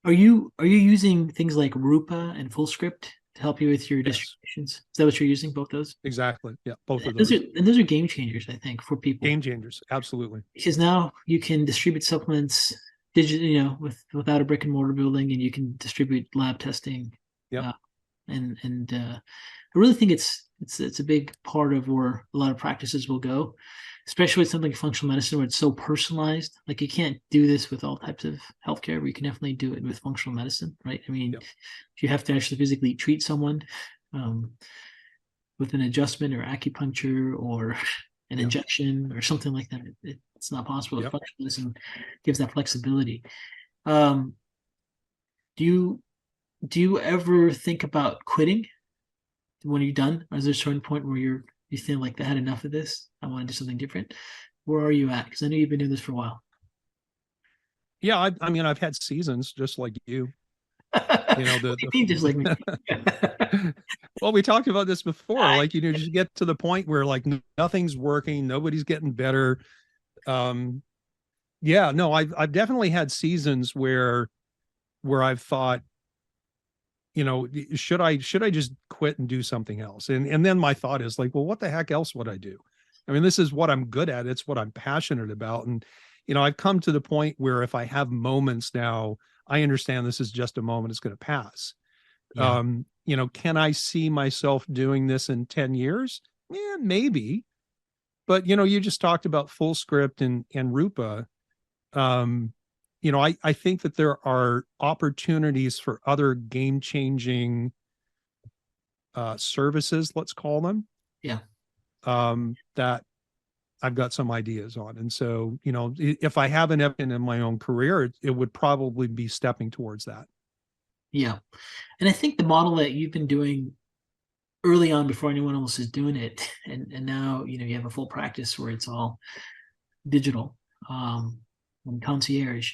Are you using things like Rupa and FullScript to help you with your Yes, distributions? Is that what you're using? Both those? exactly. Yeah, both And of those are those. and those are game changers, I think, for people Game changers. Absolutely. because now you can distribute supplements digitally, without a brick and mortar building, and you can distribute lab testing. Yep. Uh, and I really think it's a big part of where a lot of practices will go, especially with something like functional medicine where it's so personalized. Like you can't do this with all types of healthcare, but you can definitely do it with functional medicine, right? I mean, Yep. if you have to actually physically treat someone um, with an adjustment or acupuncture or an Yep. injection or something like that, it's not possible. Yep. Functional medicine gives that flexibility. Um, do you do you ever think about quitting when you're done? Or is there a certain point where you feel like I had enough of this? I want to do something different. Where are you at? Because I know you've been doing this for a while. Yeah. I mean, I've had seasons just like you. What You know, do you mean, just like me? well, we talked about this before. Like, just get to the point where, like, nothing's working, nobody's getting better. Um, yeah, no, I've definitely had seasons where I've thought, should I just quit and do something else? And then my thought is like, well, what the heck else would I do? I mean, this is what I'm good at. It's what I'm passionate about. And, I've come to the point where if I have moments now, I understand this is just a moment. It's going to pass. Yeah, Can I see myself doing this in 10 years? Yeah, maybe. But, you just talked about full script and Rupa. um, you know, I think that there are opportunities for other game changing services, let's call them, Yeah. that I've got some ideas on. And so, you know, if I have an Evan in my own career, it would probably be stepping towards that. Yeah. And I think the model that you've been doing early on before anyone else is doing it, and now, you have a full practice where it's all digital, um, and concierge,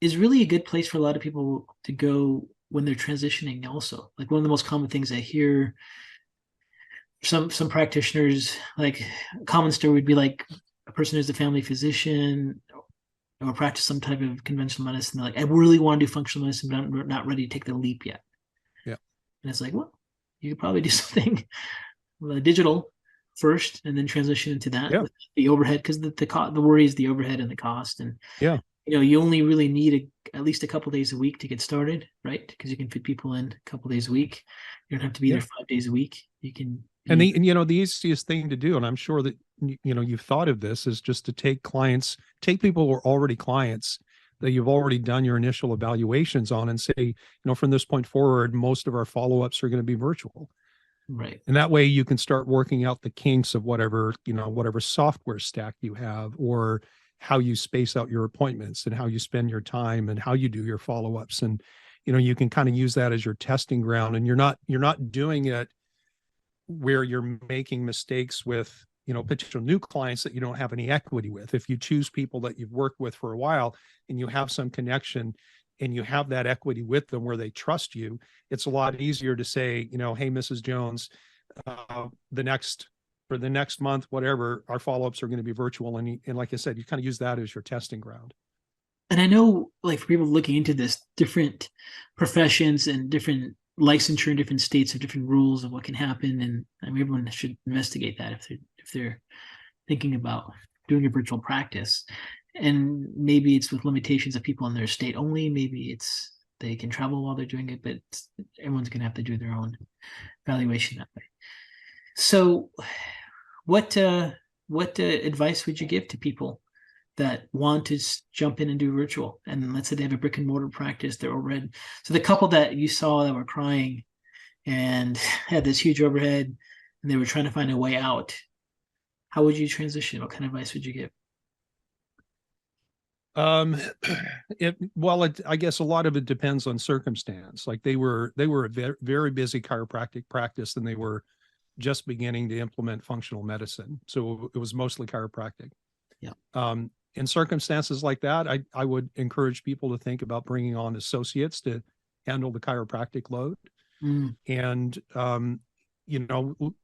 is really a good place for a lot of people to go when they're transitioning also. Like one of the most common things I hear some practitioners, like a common story would be like a person who's a family physician or practice some type of conventional medicine. They're like, I really want to do functional medicine, but I'm not ready to take the leap yet. Yeah. And it's like, well, you could probably do something digital first and then transition into that Yeah. with the overhead, because the worry is the overhead and the cost. And Yeah. you only really need at least a couple days a week to get started, right? Because you can fit people in a couple days a week. You don't have to be Yeah. there 5 days a week. You can And be you know, the easiest thing to do, and I'm sure that, you know, you've thought of this, is just to take people who are already clients that you've already done your initial evaluations on and say, you know, from this point forward, most of our follow-ups are going to be virtual. right. And that way you can start working out the kinks of whatever, you know, whatever software stack you have, or how you space out your appointments and how you spend your time and how you do your follow-ups. And, you know, you can kind of use that as your testing ground, and you're not doing it where you're making mistakes with, you know, potential new clients that you don't have any equity with. If you choose people that you've worked with for a while and you have some connection and you have that equity with them where they trust you, it's a lot easier to say, you know, hey, Mrs. Jones, for the next month, whatever, our follow-ups are going to be virtual. And like I said, you kind of use that as your testing ground. And I know, like, for people looking into this, different professions and different licensure in different states have different rules of what can happen, and I mean, everyone should investigate that if they're thinking about doing a virtual practice. And maybe it's with limitations of people in their state only. Maybe it's they can travel while they're doing it, but everyone's going to have to do their own evaluation that way. So, what advice would you give to people that want to jump in and do virtual? And let's say they have a brick and mortar practice, they're overhead. So the couple that you saw that were crying and had this huge overhead and they were trying to find a way out, how would you transition? What kind of advice would you give? Um, I guess a lot of it depends on circumstance. Like they were a very, very busy chiropractic practice, and they were just beginning to implement functional medicine. So it was mostly chiropractic. Yeah. In circumstances like that, I would encourage people to think about bringing on associates to handle the chiropractic load. Mm, And, you know,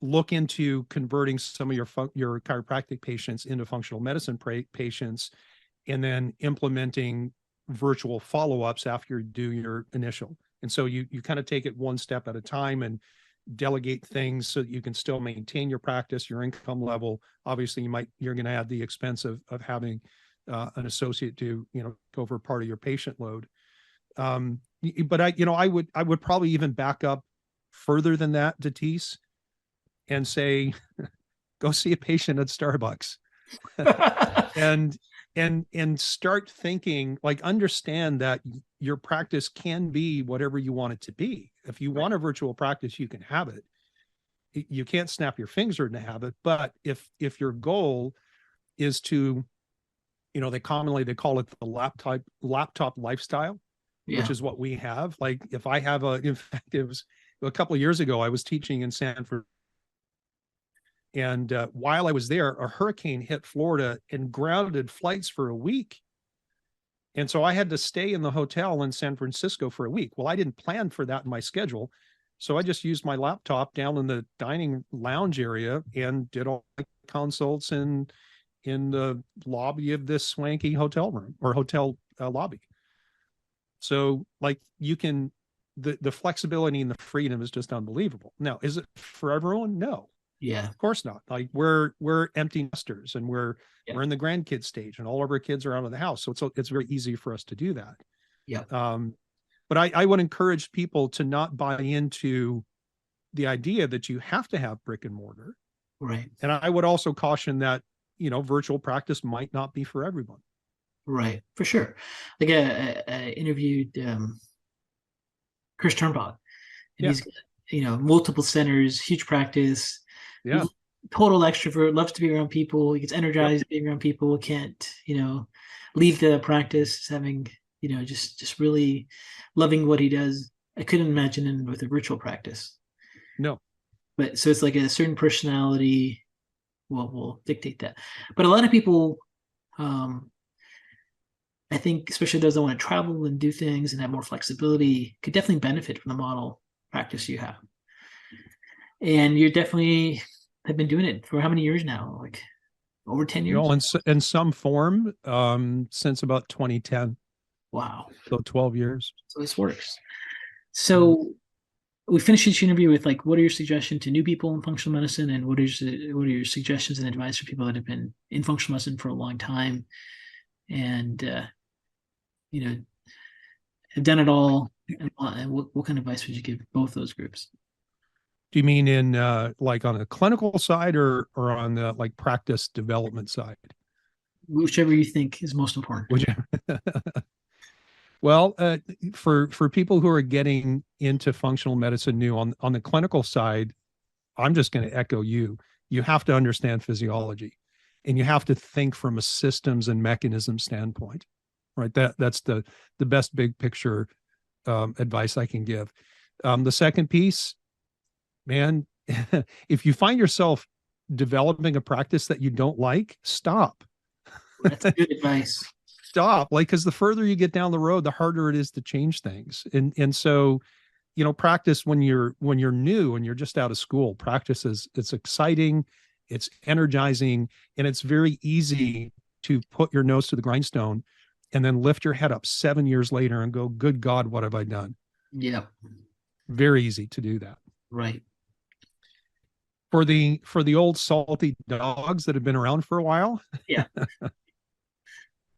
look into converting some of your chiropractic patients into functional medicine patients, and then implementing virtual follow-ups after you do your initial. And so you kind of take it one step at a time and delegate things so that you can still maintain your practice, your income level. Obviously, you're going to add the expense of having an associate to, you know, cover part of your patient load. But I would probably even back up further than that, Datis, and say, go see a patient at Starbucks. and start thinking, like, understand that your practice can be whatever you want it to be. If you want a virtual practice, you can have it. You can't snap your fingers to have it. But if your goal is to, you know, they call it the laptop lifestyle, which yeah. is what we have. Like, if I have in fact, it was a couple of years ago, I was teaching in Sanford. And while I was there, a hurricane hit Florida and grounded flights for a week. And so I had to stay in the hotel in San Francisco for a week. Well, I didn't plan for that in my schedule. So I just used my laptop down in the dining lounge area and did all my consults in the lobby of this swanky hotel room or hotel lobby. So, like, the flexibility and the freedom is just unbelievable. Now, is it for everyone? No. Yeah. Of course not. Like, we're empty nesters, and we're Yeah. we're in the grandkid stage, and all of our kids are out of the house, so it's very easy for us to do that. Yeah. But I would encourage people to not buy into the idea that you have to have brick and mortar. Right. And I would also caution that, virtual practice might not be for everyone. Right, for sure. Like I interviewed Chris Turnbach, and Yeah. he's got, multiple centers, huge practice, Yeah. total extrovert, loves to be around people. He gets Yep. energized being around people. Can't, leave the practice having, just really loving what he does. I couldn't imagine him with a virtual practice. No. But so it's like a certain personality will dictate that. But a lot of people, um, I think, especially those that want to travel and do things and have more flexibility, could definitely benefit from the model practice you have. And you definitely have been doing it for how many years now? Like over 10 years? In some form, since about 2010. Wow. So 12 years. So this works. Yeah. So we finished each interview with like, what are your suggestions to new people in functional medicine, and what are your suggestions and advice for people that have been in functional medicine for a long time and you know have done it all? And what kind of advice would you give both those groups? Do you mean in like on the clinical side or on the like practice development side? Whichever you think is most important. Would you? Well, for people who are getting into functional medicine new on the clinical side, I'm just going to echo you. You have to understand physiology, and you have to think from a systems and mechanism standpoint, right? That's the best big picture advice I can give. The second piece, man, if you find yourself developing a practice that you don't like, stop. That's good advice. Stop. Like, because the further you get down the road, the harder it is to change things. And so, practice when you're new and you're just out of school, practice is it's exciting, it's energizing, and it's very easy to put your nose to the grindstone and then lift your head up 7 years later and go, good God, what have I done? Yeah. Very easy to do that. Right. For the old salty dogs that have been around for a while. Yeah.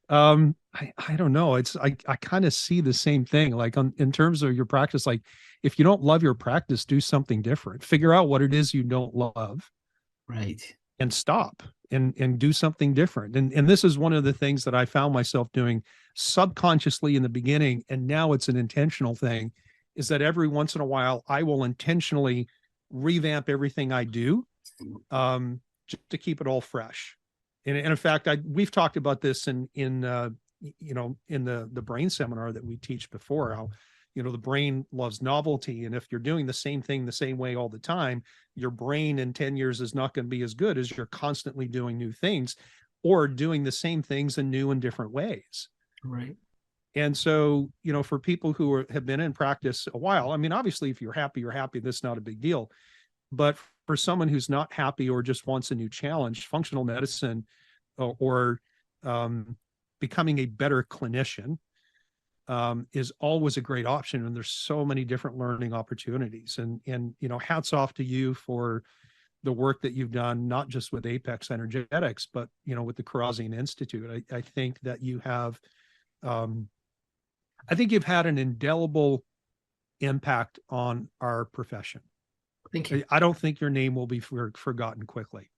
I don't know. I kind of see the same thing. Like in terms of your practice, like if you don't love your practice, do something different. Figure out what it is you don't love. Right. And stop and do something different. And this is one of the things that I found myself doing subconsciously in the beginning, and now it's an intentional thing, is that every once in a while I will intentionally revamp everything I do, just to keep it all fresh. And in fact, we've talked about this in the brain seminar that we teach before, how the brain loves novelty, and if you're doing the same thing the same way all the time, your brain in 10 years is not going to be as good as you're constantly doing new things or doing the same things in new and different ways. Right. And so, for people who have been in practice a while, I mean, obviously, if you're happy, that's not a big deal. But for someone who's not happy or just wants a new challenge, functional medicine or becoming a better clinician is always a great option. And there's so many different learning opportunities. And hats off to you for the work that you've done, not just with Apex Energetics, but with the Karazin Institute. I think that you have I think you've had an indelible impact on our profession. Thank you. I don't think your name will be forgotten quickly.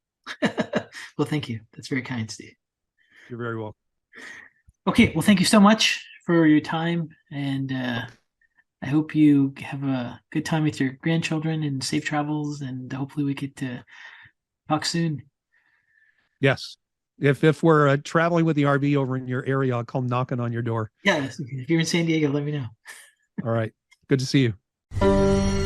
Well, thank you. That's very kind, Steve. You're very welcome. Okay. Well, thank you so much for your time. And I hope you have a good time with your grandchildren and safe travels. And hopefully we get to talk soon. Yes. If we're traveling with the RV over in your area, I'll come knocking on your door. Yeah. If you're in San Diego, let me know. All right. Good to see you.